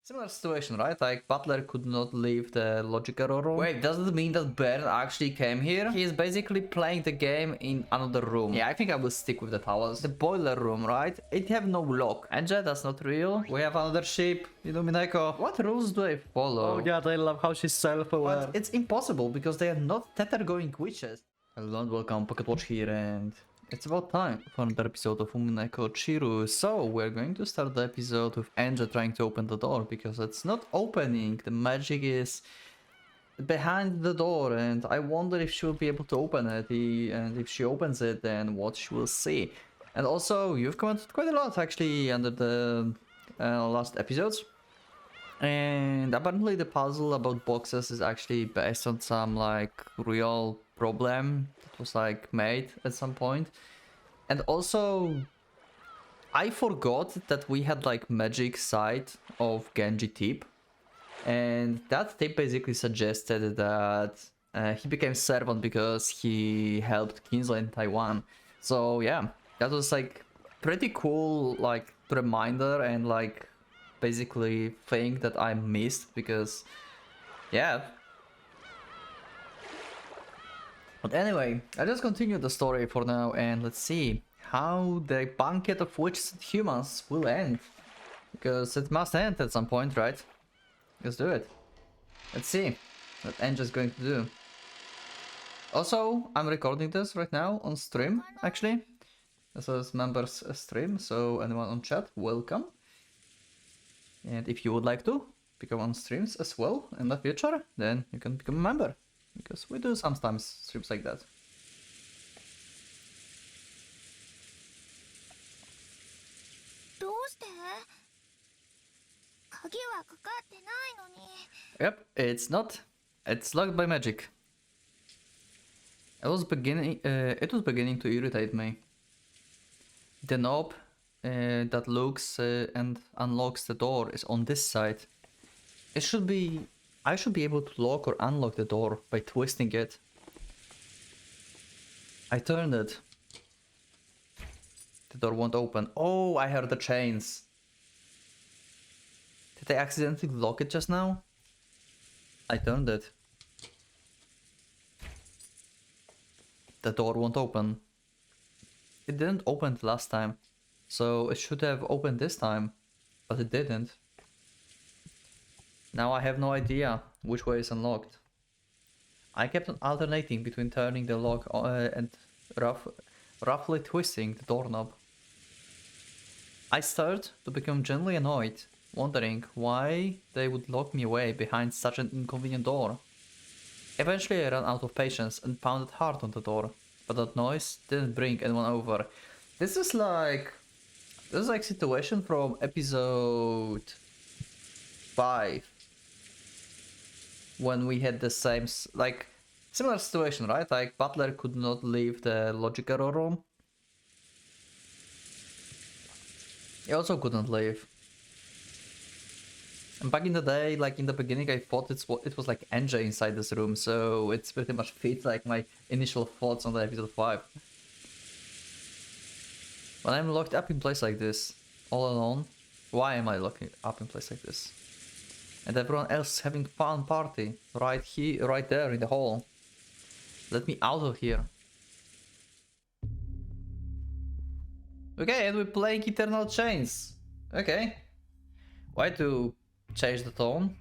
Similar situation, right? Like, Butler could not leave the logical room. Wait, does it mean that Bern actually came here? He is basically playing the game in another room. Yeah, I think I will stick with the towers. The boiler room, right? It have no lock. Angel, that's not real. We have another ship, Umineko. What rules do I follow? Oh yeah, I love how she's self-aware. But it's impossible because they are not tether-going witches. Hello and welcome, Pocket Watch here, and it's about time for another episode of Umineko Chiru. So we're going to start the episode with Angel trying to open the door because it's not opening. The magic is behind the door, and I wonder if she will be able to open it. And if she opens it, then what she will see. And also, you've commented quite a lot actually under the last episodes. And apparently the puzzle about boxes is actually based on some like real problem that was like made at some point. And also I forgot that we had like magic side of Genji tip, and that tip basically suggested that he became servant because he helped Kinsler in Taiwan. So yeah, that was like pretty cool like reminder and like basically thing that I missed because yeah. But anyway, I'll just continue the story for now and let's see how the banquet of witches and humans will end. Because it must end at some point, right? Let's do it. Let's see what Angel's going to do. Also, I'm recording this right now on stream, actually. This is members stream, so anyone on chat, welcome. And if you would like to become on streams as well in the future, then you can become a member. Because we do sometimes streams like that. Yep, it's not. It's locked by magic. It was beginning to irritate me. The knob that looks and unlocks the door is on this side. It should be... I should be able to lock or unlock the door by twisting it. I turned it. The door won't open. Oh, I heard the chains. Did I accidentally lock it just now? I turned it. The door won't open. It didn't open last time. So it should have opened this time. But it didn't. Now I have no idea which way is unlocked. I kept on alternating between turning the lock and roughly twisting the doorknob. I started to become genuinely annoyed, wondering why they would lock me away behind such an inconvenient door. Eventually I ran out of patience and pounded hard on the door, but that noise didn't bring anyone over. This is like situation from episode 5. When we had the same, like, similar situation, right? Like, Butler could not leave the logical room. He also couldn't leave. And back in the day, like, in the beginning, I thought it was like NJ inside this room, so it's pretty much fits, like, my initial thoughts on the episode 5. When I'm locked up in place like this, all alone, why am I locked up in place like this? And everyone else having fun party right here, right there in the hall. Let me out of here. Okay, and we're playing Eternal Chains. Okay. Why to change the tone?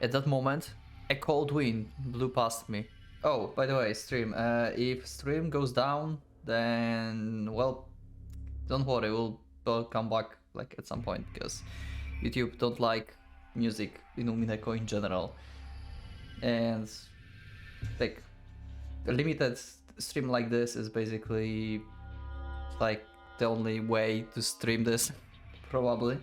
At that moment, a cold wind blew past me. Oh, by the way, stream. If stream goes down, then well, don't worry, we'll come back like at some point because YouTube don't like music in Umineko in general, and like a limited stream like this is basically like the only way to stream this probably.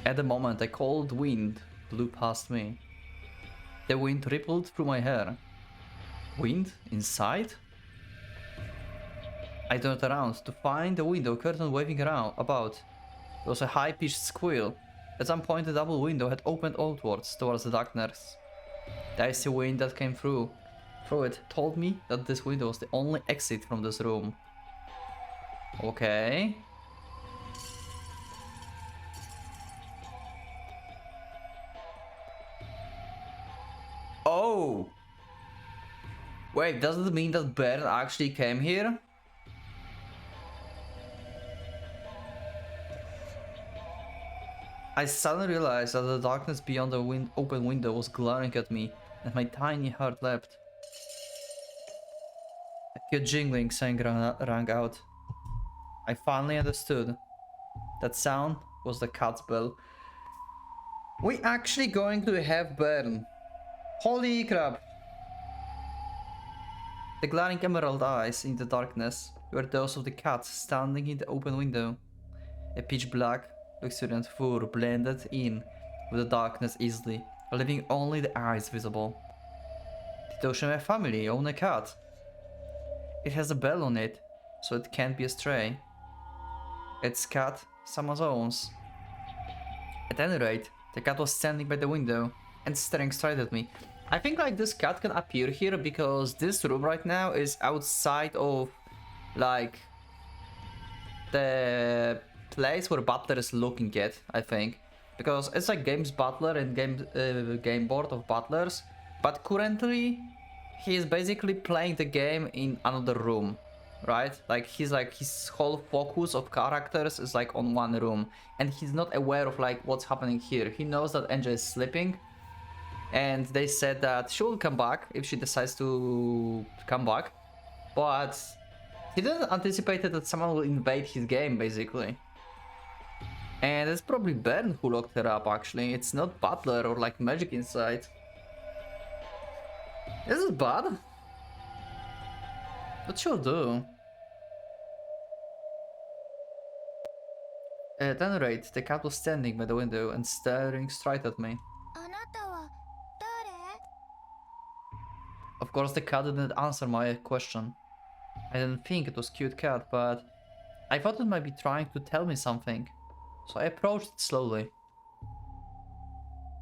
At the moment a cold wind blew past me. The wind rippled through my hair. Wind inside? I turned around to find the window curtain waving around about. There was a high-pitched squeal. At some point the double window had opened outwards towards the darkness. The icy wind that came through it told me that this window was the only exit from this room. Okay. Wait, does it mean that Bern actually came here? I suddenly realized that the darkness beyond the open window was glaring at me, and my tiny heart leapt. A cute jingling sound rang out. I finally understood. That sound was the cat's bell. We actually going to have Bern. Holy crap! The glaring emerald eyes in the darkness were those of the cat standing in the open window. A pitch black, luxuriant fur blended in with the darkness easily, leaving only the eyes visible. The Toshime family own a cat. It has a bell on it, so it can't be a stray. Its cat, someone owns. At any rate, the cat was standing by the window and staring straight at me. I think like this cat can appear here because this room right now is outside of like the place where Butler is looking at, I think. Because it's like Games Butler and game board of Butlers, but currently he is basically playing the game in another room, right? Like his whole focus of characters is like on one room, and he's not aware of like what's happening here. He knows that Angel is sleeping, and they said that she will come back if she decides to come back, but he didn't anticipate that someone will invade his game basically. And it's probably Bern who locked her up actually. It's not Butler or like Magic inside. This is bad. What she'll do? At any rate, the cat was standing by the window and staring straight at me. Of course, the cat didn't answer my question. I didn't think it was cute cat, but I thought it might be trying to tell me something. So I approached it slowly.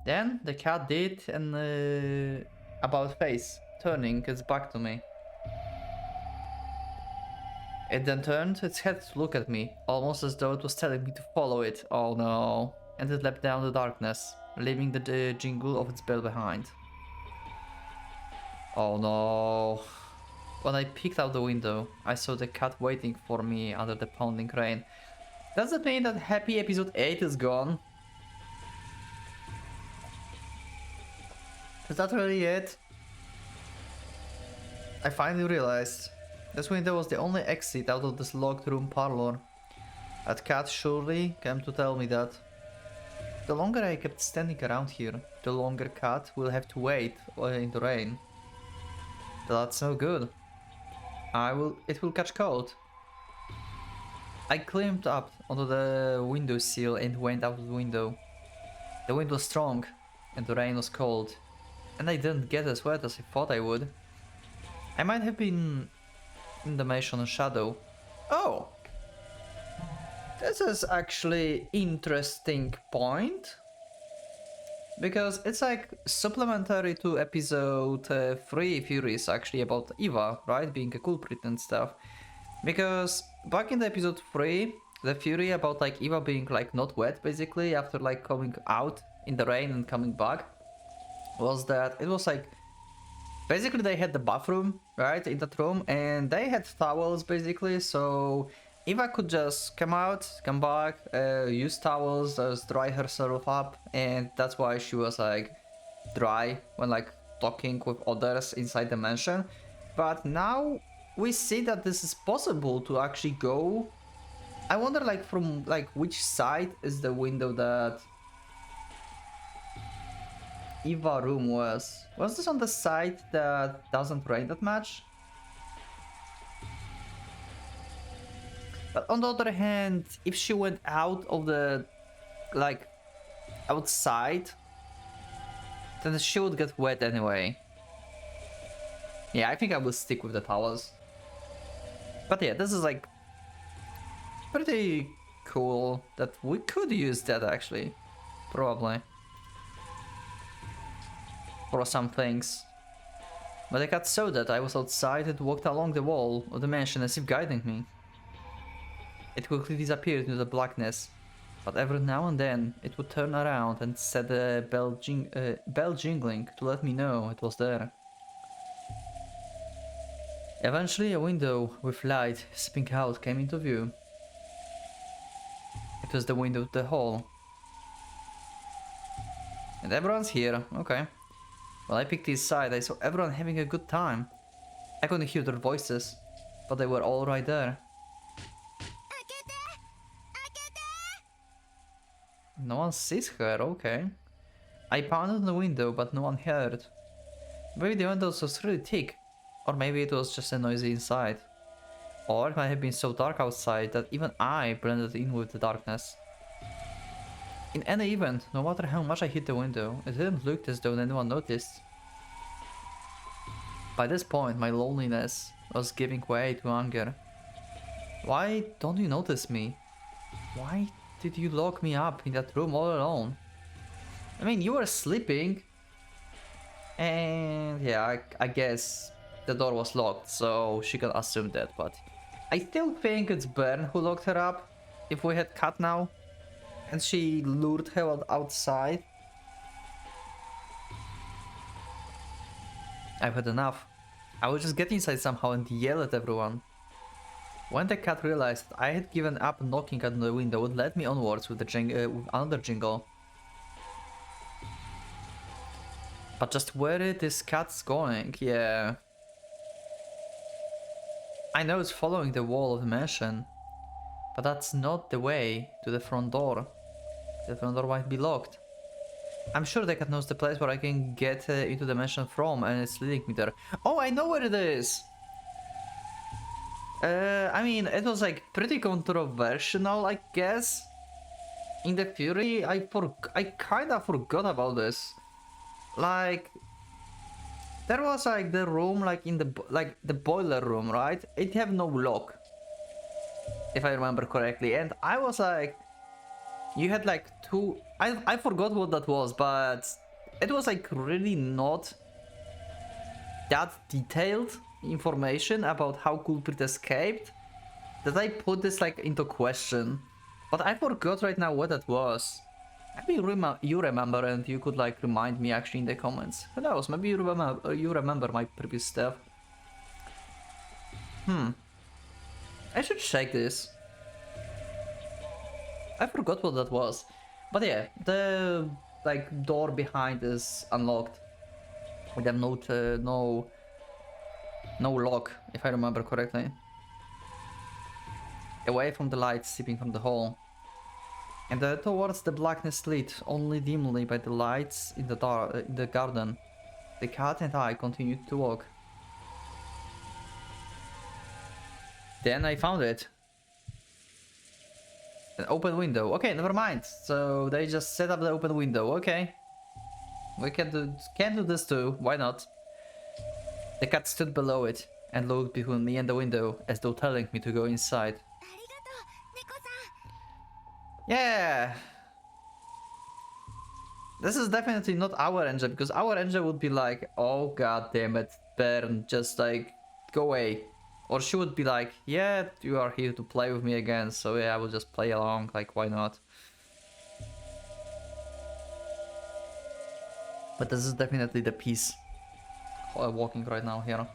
Then the cat did an about face, turning its back to me. It then turned its head to look at me, almost as though it was telling me to follow it. Oh no. And it leapt down the darkness, leaving the jingle of its bell behind. Oh no. When I peeked out the window, I saw the cat waiting for me under the pounding rain. Does it mean that happy episode 8 is gone? Is that really it? I finally realized this window was the only exit out of this locked room parlor. That cat surely came to tell me that. The longer I kept standing around here, the longer cat will have to wait in the rain. That's no good. It will catch cold. I climbed up onto the windowsill and went out the window. The wind was strong and the rain was cold, and I didn't get as wet as I thought I would. I might have been in the mansion shadow. Oh! This is actually interesting point. Because it's like supplementary to episode 3 Furies actually about Eva, right? Being a culprit and stuff. Because back in the episode 3, the Fury about like Eva being like not wet basically after like coming out in the rain and coming back was that it was like basically they had the bathroom, right, in that room, and they had towels basically, so Eva could just come out, come back, use towels, just dry herself up, and that's why she was like dry when like talking with others inside the mansion. But now we see that this is possible to actually go. I wonder like from like which side is the window that Eva room was. Was this on the side that doesn't rain that much? But on the other hand, if she went out of the, like, outside, then she would get wet anyway. Yeah, I think I will stick with the towels. But yeah, this is like pretty cool that we could use that actually, probably, for some things. But the cat saw that I was outside and walked along the wall of the mansion as if guiding me. It quickly disappeared into the blackness, but every now and then it would turn around and set a bell jingling to let me know it was there. Eventually, a window with light seeping out came into view. It was the window to the hall. And everyone's here, okay. When I picked this side, I saw everyone having a good time. I couldn't hear their voices, but they were all right there. No one sees her, okay. I pounded on the window, but no one heard. Maybe the window was really thick, or maybe it was just a noisy inside. Or it might have been so dark outside that even I blended in with the darkness. In any event, no matter how much I hit the window, it didn't look as though anyone noticed. By this point, my loneliness was giving way to anger. Why don't you notice me? Why did you lock me up in that room all alone? I mean, you were sleeping. And yeah, I guess the door was locked, so she can assume that, but I still think it's Bern who locked her up. If we had Kat now, and she lured her outside. I've had enough. I would just get inside somehow and yell at everyone. When the cat realized I had given up knocking at the window, it led me onwards with, with another jingle. But just where is this cat's going? Yeah. I know it's following the wall of the mansion, but that's not the way to the front door. The front door might be locked. I'm sure the cat knows the place where I can get into the mansion from, and it's leading me there. Oh, I know where it is! I mean, it was like pretty controversial, I guess. In the Fury, I kinda forgot about this. Like, there was like the room, like in the boiler room, right? It have no lock, if I remember correctly. And I was like, you had like two. I forgot what that was, but it was like really not that detailed information about how Culprit escaped that I put this like into question. But I forgot right now what that was. Maybe you remember and you could like remind me actually in the comments. Who knows, maybe you remember my previous stuff. I should check this. I forgot what that was. But yeah, the like door behind is unlocked. We have no lock, if I remember correctly. Away from the light seeping from the hall. And towards the blackness lit only dimly by the lights in the garden, the cat and I continued to walk. Then I found it. An open window. Okay, never mind. So they just set up the open window. Okay, we can do this too. Why not? The cat stood below it and looked between me and the window, as though telling me to go inside. Yeah. This is definitely not our engine, because our engine would be like, oh god damn it, Bern, just like go away. Or she would be like, yeah, you are here to play with me again, so yeah, I will just play along, like why not. But this is definitely the piece walking right now here.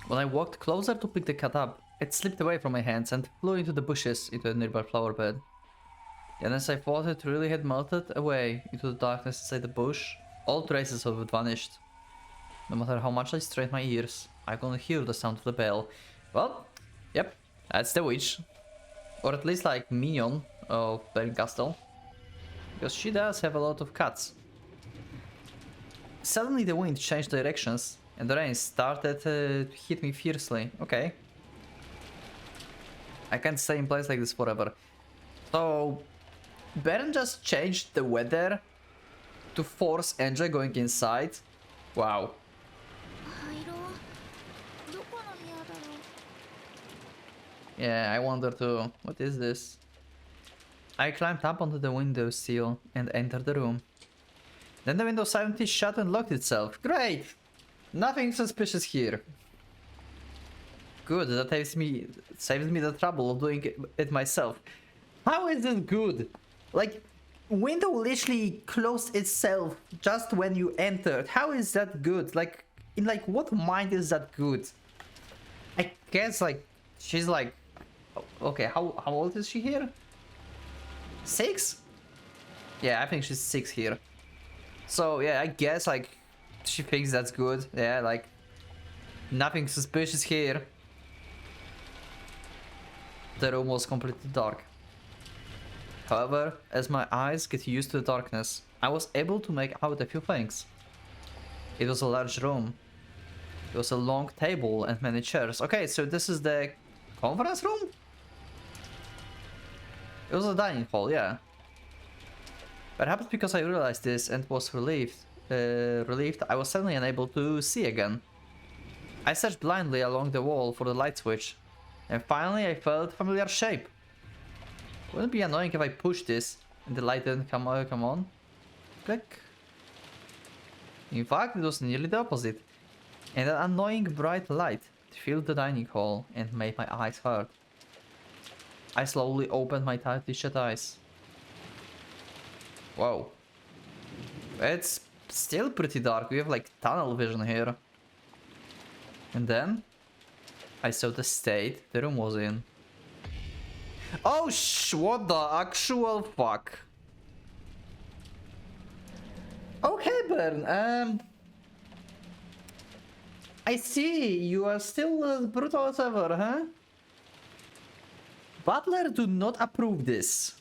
When I walked closer to pick the cat up, it slipped away from my hands and flew into the bushes into a nearby flower bed. And as I thought it really had melted away into the darkness inside the bush, all traces of it vanished. No matter how much I strained my ears, I couldn't hear the sound of the bell. Well, yep, that's the witch. Or at least like minion of Bern Castle. Because she does have a lot of cats. Suddenly the wind changed directions, and the rain started to hit me fiercely. Okay. I can't stay in place like this forever. So, Bern just changed the weather to force Angel going inside? Wow. Yeah, I wonder too. What is this? I climbed up onto the window sill and entered the room. Then the window silently shut and locked itself. Great! Nothing suspicious here. Good, that saves me the trouble of doing it myself. How is this good? Like, window literally closed itself just when you entered. How is that good? Like, in like what mind is that good? I guess like she's like, okay, how old is she here? 6? Yeah, I think she's 6 here. So yeah, I guess like she thinks that's good. Yeah, like nothing suspicious here. The room was completely dark. However, as my eyes get used to the darkness, I was able to make out a few things. It was a large room. There was a long table and many chairs. Okay, so this is the conference room? It was a dining hall, yeah. Perhaps because I realized this and was relieved, I was suddenly unable to see again. I searched blindly along the wall for the light switch, and finally I felt a familiar shape. Wouldn't it be annoying if I pushed this and the light didn't come on? Click. In fact, it was nearly the opposite. And an annoying bright light filled the dining hall and made my eyes hurt. I slowly opened my tightly shut eyes. Whoa. It's still pretty dark. We have like tunnel vision here. And then I saw the state the room was in. Oh what the actual fuck? Okay, Bern, I see, you are still as brutal as ever, huh? Butler do not approve this.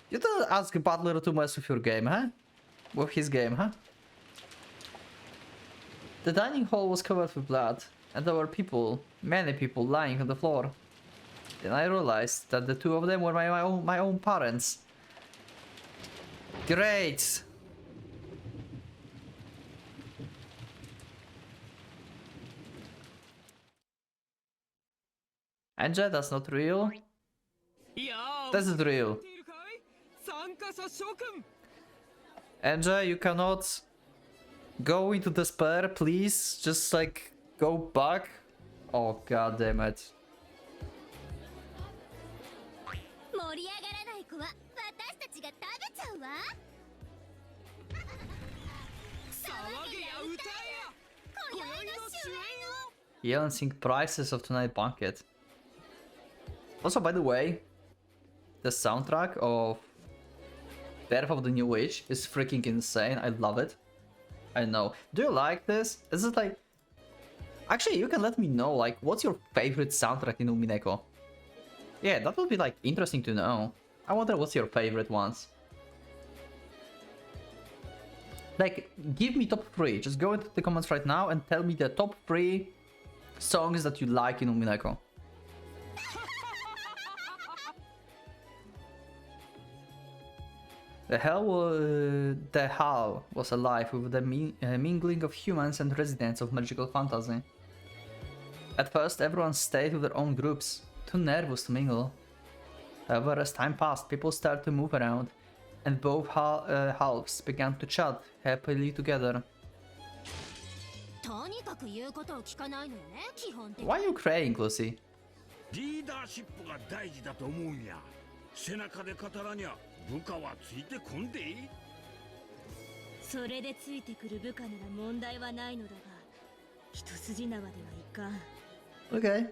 You don't ask Butler to mess with your game, huh? With his game, huh? The dining hall was covered with blood, and there were people, many people, lying on the floor. Then I realized that the two of them were my own parents. Great! Anja, that's not real. This is real. Anja, you cannot go into despair, please. Just like go back. Oh god damn it. Yell and sing prices of tonight's banquet. Also, by the way, the soundtrack of Death of the New Witch is freaking insane. I love it. I know. Do you like this? Is it like... Actually, you can let me know, like, what's your favorite soundtrack in Umineko? Yeah, that would be, like, interesting to know. I wonder what's your favorite ones. Like, give me top 3. Just go into the comments right now and tell me the top 3 songs that you like in Umineko. The hall was alive with the mingling of humans and residents of magical fantasy. At first, everyone stayed with their own groups, too nervous to mingle. However, as time passed, people started to move around, and both halves began to chat happily together. Why are you crying, Lucy? リーダーシップが大事だと思うんや。背中で語らにゃ部下はついてこんで。それでついてくる部下なら問題はないのだが、一筋縄ではいかん。Okay.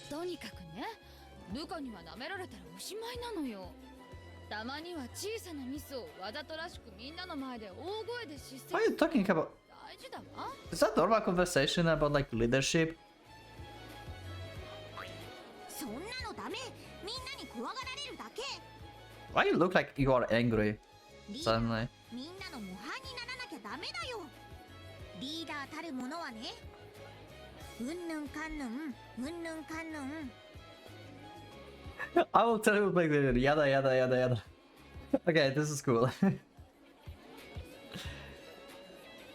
とにかくね、部下には舐められたらおしまいなのよ。たまには小さなミスをわざとらしくみんなの前で大声で叱責。What are you talking about? 大事だわ。Is that normal conversation about like leadership? そんなのダメ。みんなに怖がられるだけ。Why you look like you are angry suddenly? みんなの模範にならなきゃダメだよ。リーダーたるものはね。うんぬんかんぬん、うんぬんかんぬん。I will tell you like yada yada yada yada. Okay, this is cool.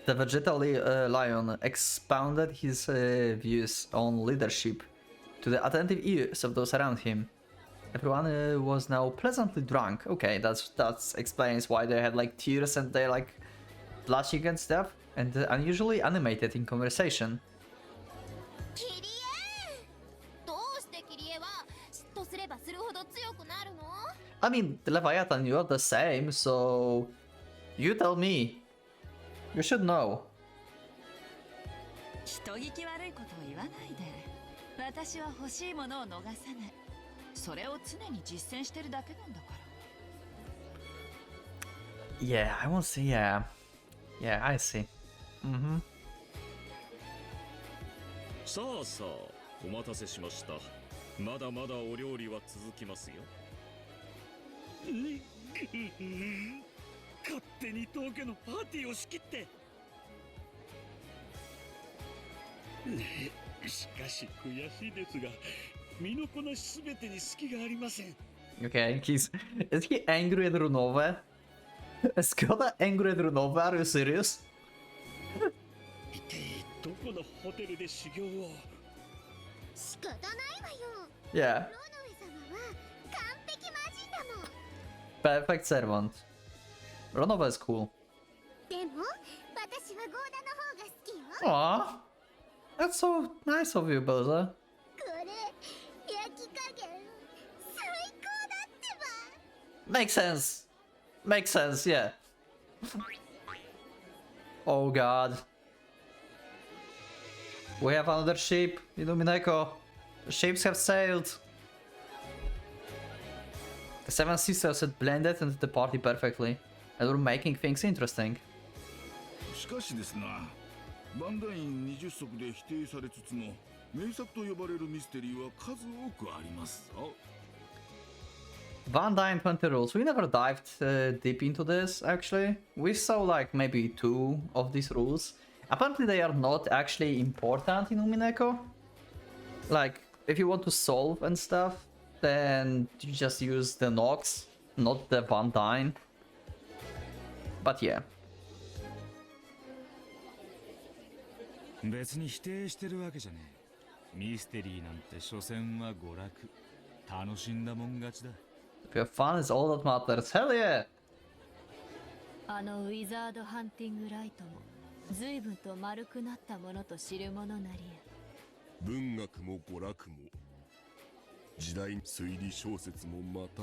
The vegetal lion expounded his views on leadership to the attentive ears of those around him. Everyone was now pleasantly drunk. Okay, that explains why they had like tears and they're like blushing and stuff, and unusually animated in conversation. キリエ、どうしてキリエは嫉妬すればするほど強くなるの？ I mean, Leviathan, you're the same, so you tell me. You should know. 人聞き悪いことを言わないで。私は欲しいものを逃さない。それを常に実践してるだけなんだから。Yeah, I won't say yeah. Yeah, I see. Mm-hmm. さあさあ、お待たせしました。まだまだお料理は続きますよ。勝手に当家のパーティーを仕切って。しかし悔しいですが、身のこなしすべてに隙がありません。Okay, is he angry at Runova? Is Kyoda angry at Runova? Are you serious? 一体どこのホテルで修行を。仕方ないわよ。 Yeah, ロノエ様は完璧魔人だもん。 perfect servant. Runova is cool. でも私はゴーダの方が好きよ。 Aww, that's so nice of you, Boza. これ焼き加減最高だってば。 Makes sense. Makes sense, yeah. Oh god. We have another ship in Umineko. The ships have sailed. The Seven Sisters had blended into the party perfectly and were making things interesting. しかしですな、バンダイン20足で否定されつつも名作と呼ばれるミステリーは数多くありますぞ。Van Dyne 20 rules. We never dived deep into this, actually. We saw like maybe 2 of these rules. Apparently they are not actually important in Umineko. Like, if you want to solve and stuff, then you just use the Nox, not the Van Dyne. But yeah. 別に否定してるわけじゃねえ。ミステリーなんて所詮は娯楽。楽しんだもん勝ちだ。If you have fun, it's all that matters. Hell yeah! あのウィザードハンティングライトも随分と丸くなったものと知るものなりや。文学も娯楽も時代推理小説もまた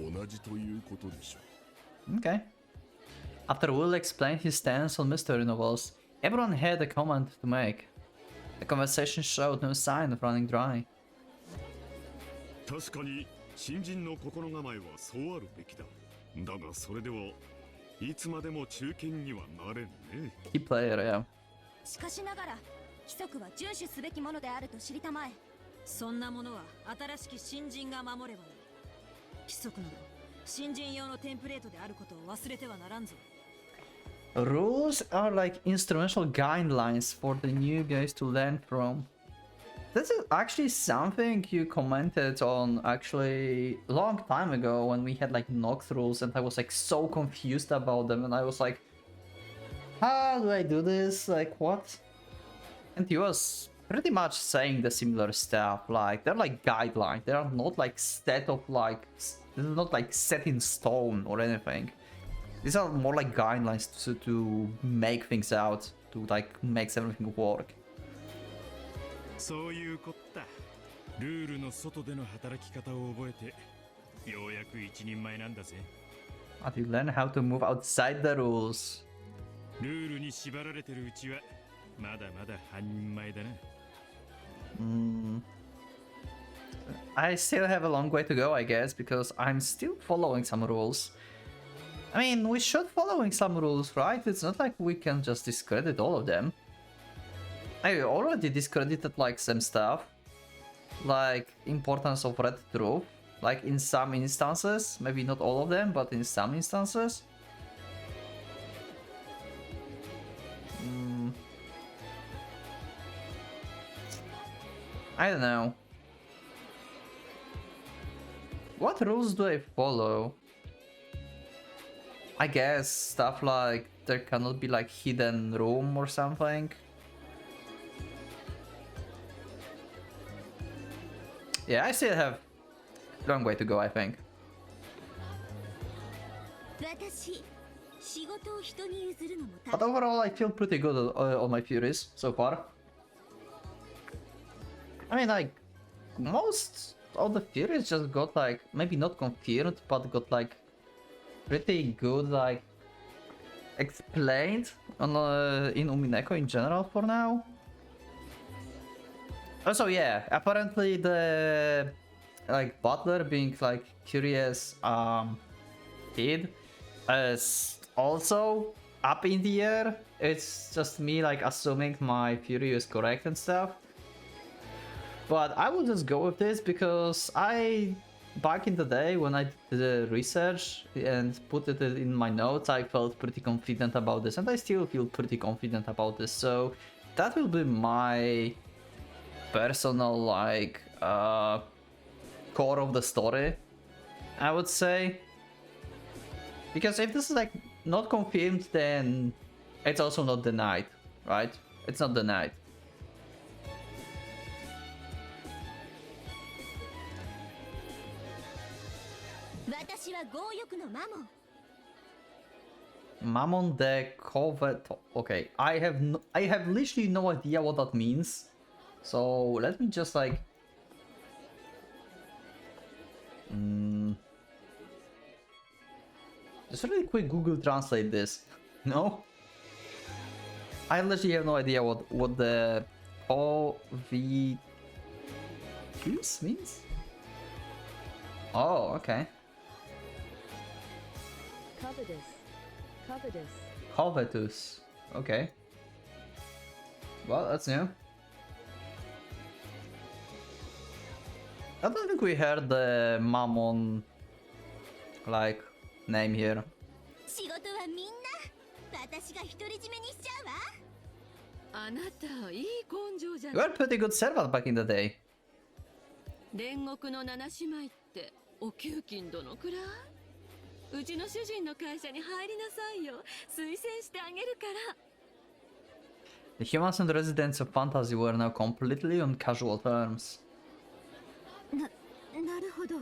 同じということでしょう。 Okay. After Will explained his stance on mystery novels, everyone had a comment to make. The conversation showed no sign of running dry. 確かに新人の心構えはそうあるべきだ。だがそれではいつまでも中堅にはなれんね。 Key player, yeah. しかしながら規則は遵守すべきものであると知りたまえ。そんなものは新しき新人が守ればいい。規則など新人用のテンプレートであることを忘れてはならんぞ。 Rules are like instrumental guidelines for the new guys to learn from. This is actually something you commented on actually a long time ago when we had like Nox rules and I was like so confused about them and I was like, how do I do this? Like what? And he was pretty much saying the similar stuff, like they're like guidelines, they are not like set of like, they're not like set in stone or anything. These are more like guidelines to make things out, to like make everything work. そういうこった。ルールの外での働き方を覚えて、ようやく一人前なんだぜ。But you learn how to move outside the rules. ルールに縛られてるうちはまだまだ半人前だな。I still have a long way to go, I guess, because I'm still following some rules. I mean, we should following some rules, right? It's not like we can just discredit all of them. I already discredited like some stuff, like importance of red truth, like in some instances, maybe not all of them, but in some instances. I don't know. What rules do I follow? I guess stuff like there cannot be like hidden room or something. Yeah, I still have a long way to go, I think. 私、仕事を人に譲るのも But overall, I feel pretty good on my Furies so far. I mean, like, most all the theories just got like, maybe not confirmed, but got like pretty good like explained on in Umineko in general for now. Also, yeah, apparently the like butler being like curious kid is also up in the air. It's just me like assuming my theory is correct and stuff. But I will just go with this because back in the day when I did the research and put it in my notes, I felt pretty confident about this, and I still feel pretty confident about this. So that will be my personal like core of the story, I would say. Because if this is like not confirmed, then it's also not denied, right? It's not denied. Mammon de Coveto. Okay, I have literally no idea what that means. So let me just like just really quick Google translate this. No? I literally have no idea what the OV means. Oh, okay. Covetous. Okay. Well, that's new. I don't think we heard the Mammon like name here. You were pretty good servant back in the day. 煉獄の七姉妹ってお給金どのくらい？うちの主人の会社に入りなさいよ。推薦してあげるから。The humans and residents of Fantasy were now completely on casual terms. なるほど。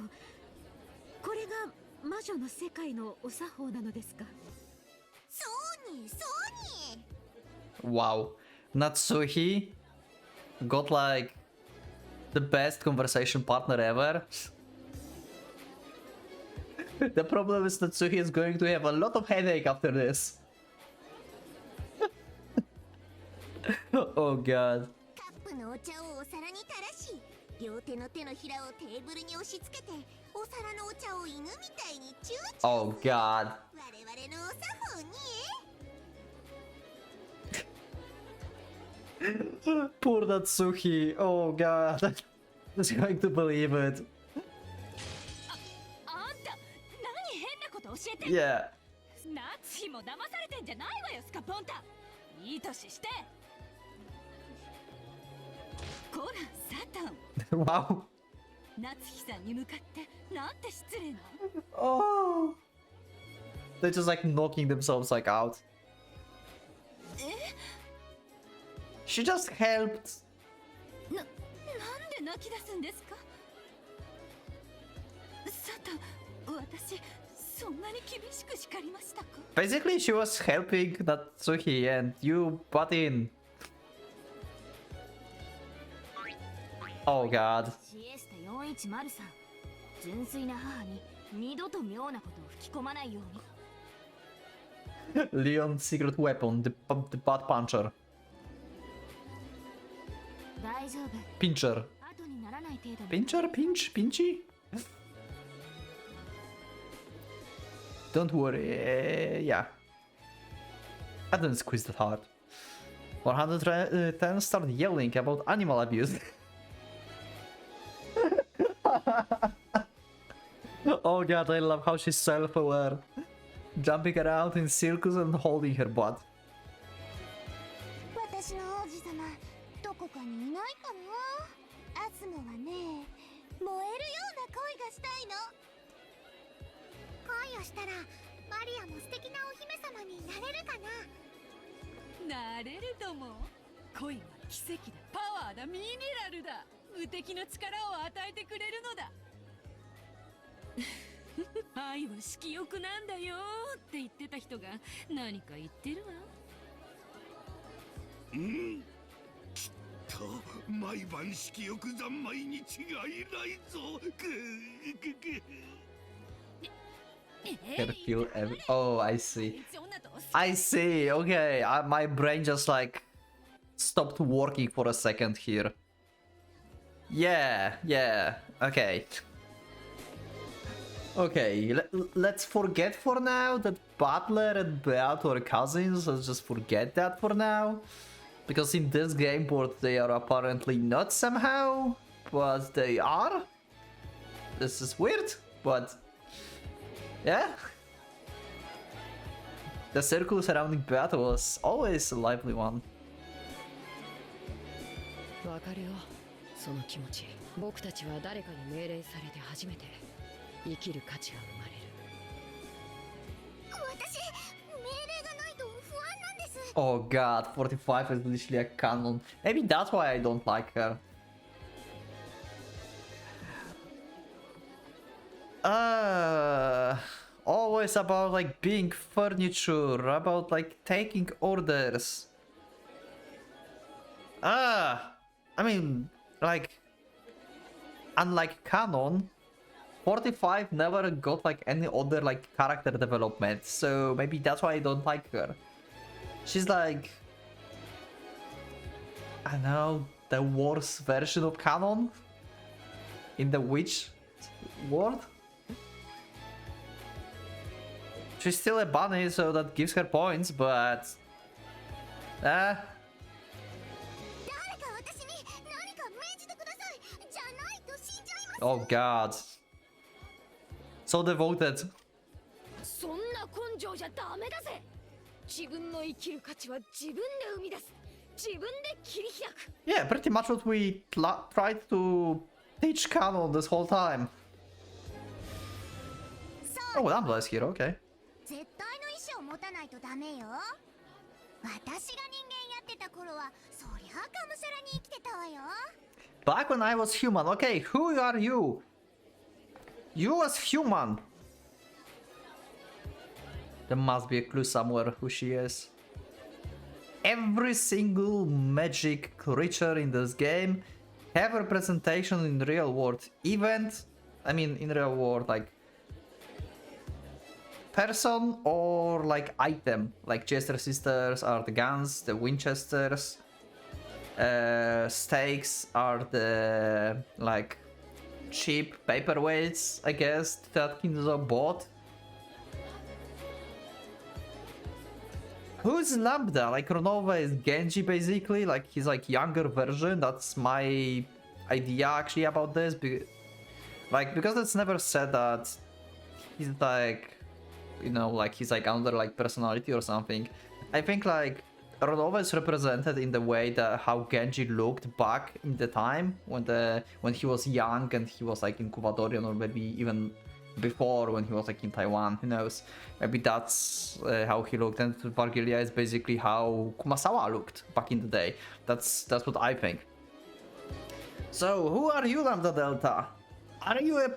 これが魔女の世界のお作法なのですか？そうにそうに。 Wow, Natsuhi got like the best conversation partner ever. The problem is Natsuhi is going to have a lot of headache after this. Oh god. カップのお茶をお皿に垂らし、両手の手のひらをテーブルに押し付けて、お皿のお茶を犬みたいにチューチュー。 Oh god. 我々のお作法に。Poor Natsuhi. Oh god. I'm just going to believe it. あんた、何変なこと教えて。 Yeah. 夏日も騙されてんじゃないわよ、スカポンタ。いい年して。こら、サタン。 Wow. 夏日さんに向かってなんて失礼な。 Oh. They're just like knocking themselves like out. She just helped. なんで泣き出すんですか？サタン、私そんなに厳しく叱りましたか？ Basically, she was helping Natsuhi and you butt in. Oh god. シエスタ4103、純粋な母に二度と妙なことを吹き込まないように。 Leon's secret weapon, the butt puncher. 大丈夫。 Pincher. 後にならない程度。 Pincher? Pinch? Pinchy? Don't worry, yeah. I didn't squeeze that hard. 110 start yelling about animal abuse. Oh god, I love how she's self-aware. Jumping around in circles and holding her butt. 私の王子様、どこかにいないかな。アスモはね、燃えるような恋がしたいの。恋をしたらマリアも素敵なお姫様になれるかな。なれるとも。恋は奇跡だ。パワーだ。ミネラルだ。無敵の力を与えてくれるのだ。愛は色欲なんだよって言ってた人が何か言ってるわ。うん、きっと毎晩色欲三昧に違いないぞ。Oh, I see. I see. Okay, my brain just like stopped working for a second here. Yeah. Okay. Okay, let's forget for now that Butler and Beato are cousins. Let's just forget that for now. Because in this game board they are apparently not somehow, but they are. This is weird, but yeah. The circle surrounding Beato was always a lively one. わかるよ、その気持ち。僕たちは誰かに命令されて初めて生きる価値が生まれる。私命令がないと不安なんです。 Oh god, 45 is literally a canon. Maybe that's why I don't like her. Always about like being furniture, about like taking orders. I mean, like, unlike canon, 45 never got like any other like character development, so maybe that's why I don't like her. She's like, I don't know, the worst version of canon in the witch world. She's still a bunny, so that gives her points, but oh god. So devoted. そんな根性じゃダメだぜ。自分の生きる価値は自分で生み出す。自分で切り開く。Yeah, pretty much what we tried to teach canon this whole time. Oh, well, I'm less here, okay. 絶対の意志を持たないとダメよ。私が人間やってた頃はそりゃがむしゃらに生きてたわよ。 Back when I was human, okay, who are you? You as human. There must be a clue somewhere who she is. Every single magic creature in this game have a representation in real world event. I mean, in real world, like person or like item. Like Jester Sisters are the guns, the Winchesters. Stakes are the like cheap paperweights, I guess, that Kinzo bought. Who's Lambda? Like Ronova is Genji basically, like he's like younger version. That's my idea actually about this. Because it's never said that he's like, you know, like he's like another like personality or something. I think like Ronova is represented in the way that how Genji looked back in the time when he was young and he was like in Kuvadorian, or maybe even before when he was like in Taiwan, who knows. Maybe that's how he looked, and Vargilia is basically how Kumasawa looked back in the day. That's what I think. So who are you, Lambda Delta? Are you a...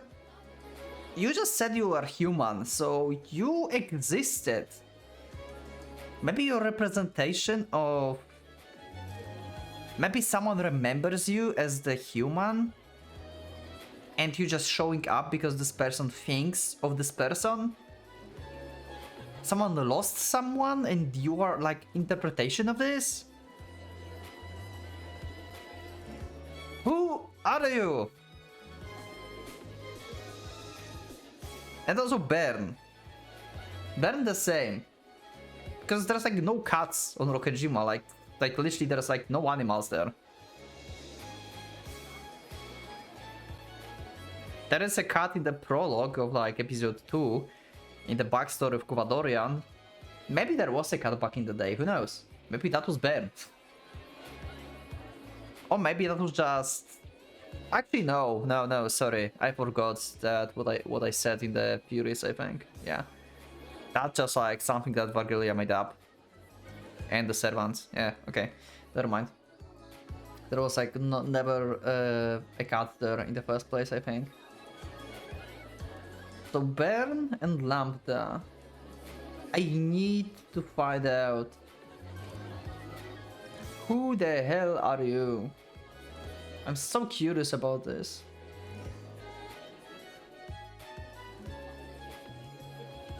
You just said you were human, so you existed. Maybe your representation of... Maybe someone remembers you as the human? And you just showing up because this person thinks of this person? Someone lost someone and you are like interpretation of this? Who are you? And also Bern. Bern the same. Because there's like no cats on Rokejima, like literally there's like no animals there. There is a cat in the prologue of like episode 2, in the backstory of Kuvadorian. Maybe there was a cat back in the day, who knows? Maybe that was Bern. Or maybe that was just... Actually no, sorry. I forgot that what I said in the Furies, I think. Yeah. That's just like something that Vargilia made up. And the servants. Yeah, okay. Never mind. There was like never a cat there in the first place, I think. So Bern and Lambda. I need to find out. Who the hell are you? I'm so curious about this.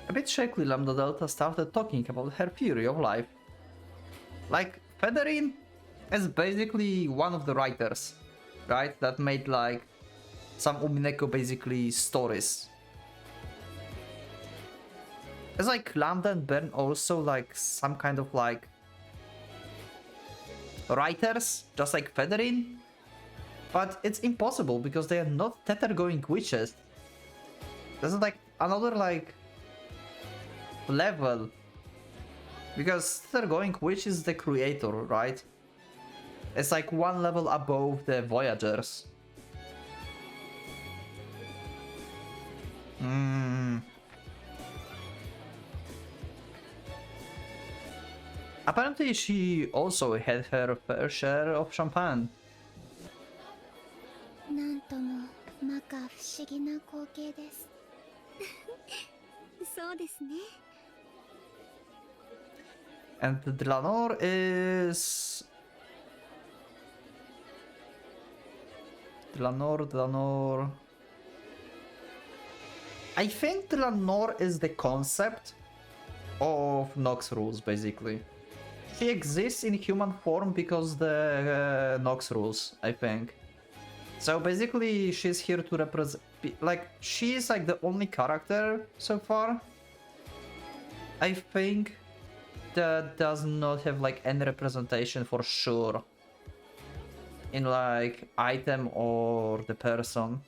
A bit shakily, Lambda Delta started talking about her theory of life. Like, Federin is basically one of the writers, right? That made like some Umineko basically stories. Is like Lambda and Bern also like some kind of like writers, just like Federin? But it's impossible because they are not tether-going witches. This is like another like level. Because tether-going witch is the creator, right? It's like one level above the Voyagers. Apparently she also had her fair share of champagne. なんとも摩訶不思議な光景です。そうですね。And Dlanor is... Dlanor... I think Dlanor is the concept of Nox rules, basically. She exists in human form because the Nox rules, I think. So basically, she's here to represent... Like, she's like the only character so far, I think, that does not have like any representation for sure in like item or the person.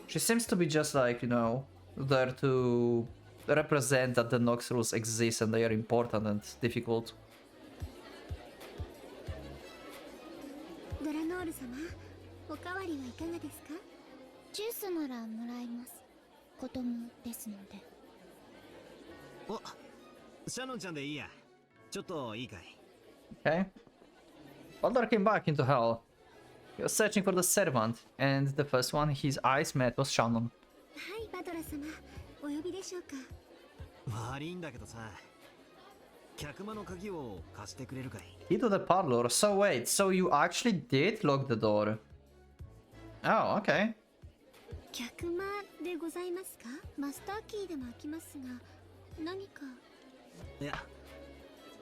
She seems to be just like, you know, there to represent that the Nox rules exist and they are important and difficult. ドラノール様、おかわりはいかがですか？ジュースならもらいます。子供ですので。お、シャノンちゃんでいいや。ちょっといいかい。 Okay. Baldur came back into hell. He was searching for the servant, and the first one his eyes met was Shannon. はい、バドラ様、お呼びでしょうか。悪いんだけどさ、客間の鍵を貸してくれるかい。 Key to the parlor. So wait, so you actually did lock the door? Oh, okay. 客間でございますか？マスターキーでも開きますが、何か。いや、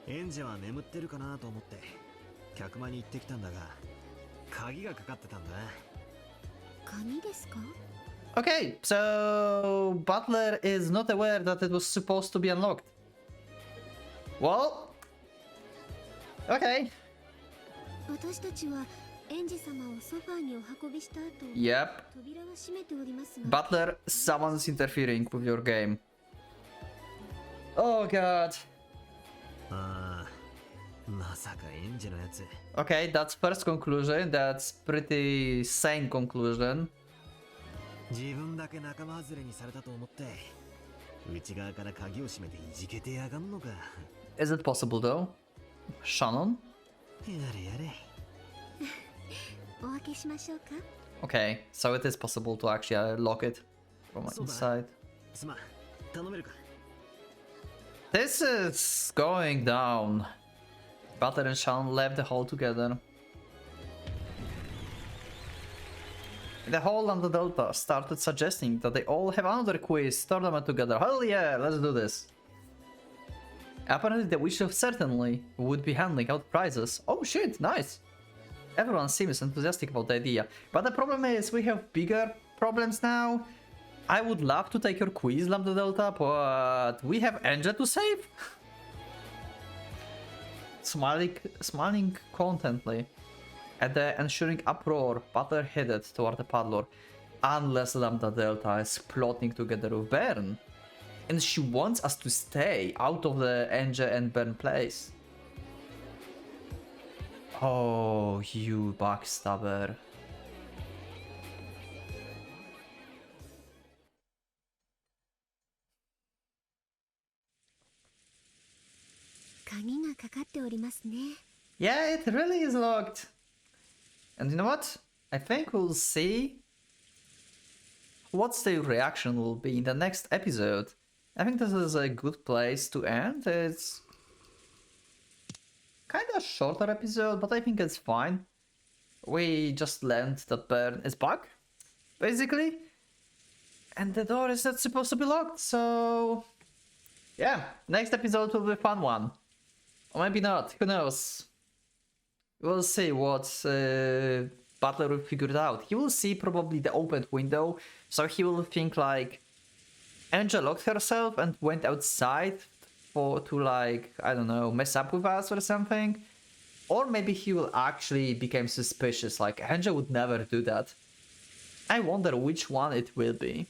演者は眠ってるかなと思って客間に行ってきたんだが、鍵がかかってたんだ。鍵ですか？ Okay, so Butler is not aware that it was supposed to be unlocked. Well, okay. 私たちは園児様をソファーにお運びした後、 Yep. 扉は閉めておりますが。Butler, someone's interfering with your game. Oh god. ああ、まさか演者のやつ。 Okay, that's first conclusion. That's pretty sane conclusion. 自分だけ仲間外れにされたと思って内側から鍵を閉めていじけてやがんのか。 Is it possible though? Shannon? やれやれ。お開けしましょうか。 Okay, so it is possible to actually lock it from inside. すまん、頼めるか。 This is going down. Butler and Shannon left the hall together. The hall and the Delta started suggesting that they all have another quiz tournament together. Hell yeah, let's do this. Apparently the Witch of Certainly would be handing out prizes. Oh shit, nice. Everyone seems enthusiastic about the idea. But the problem is we have bigger problems now. I would love to take your quiz, Lambda Delta, but we have Angel to save. Smiling contently at the ensuing uproar, Butler headed toward the parlor. Unless Lambda Delta is plotting together with Bern. And she wants us to stay out of the Angel and Bern place. Oh, you backstabber. Yeah, it really is locked. And you know what? I think we'll see what's the reaction will be in the next episode. I think this is a good place to end. It's kind of shorter episode, but I think it's fine. we just learned that Bern is back, basically. And the door is not supposed to be locked, so... yeah, next episode will be a fun one. Or maybe not, who knows? We'll see what Butler will figure it out. He will see probably the opened window, so he will think like Angel locked herself and went outside to like, I don't know, mess up with us or something. Or maybe he will actually become suspicious, like Angel would never do that. I wonder which one it will be.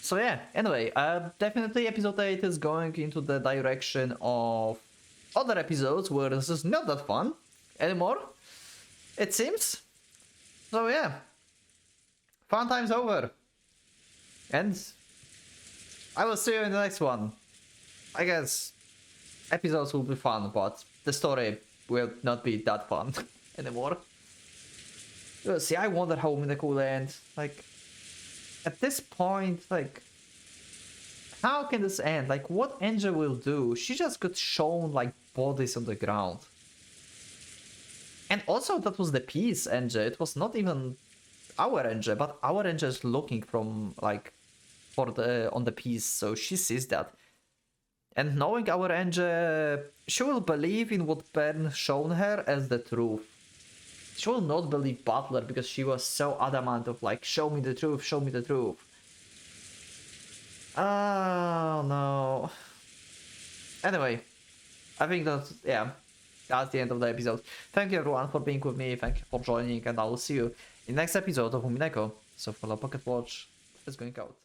So yeah, anyway, definitely episode 8 is going into the direction of other episodes where this is not that fun anymore, it seems. So yeah, fun time's over. And I will see you in the next one. I guess episodes will be fun, but the story will not be that fun anymore. We'll see. I wonder how Umineko will end. Like, at this point, like, how can this end? Like, what Angel will do? She just got shown, like, bodies on the ground. And also, that was the piece Angel. It was not even our Angel, but our Angel is looking from, like, on the piece, so she sees that. And knowing our Angel, she will believe in what Bern shown her as the truth. She will not believe Butler because she was so adamant of like, show me the truth, show me the truth. Oh no. Anyway, I think that, yeah, that's the end of the episode. Thank you everyone for being with me, thank you for joining, and I will see you in the next episode of Umineko. So follow Pocket Watch, it's going out.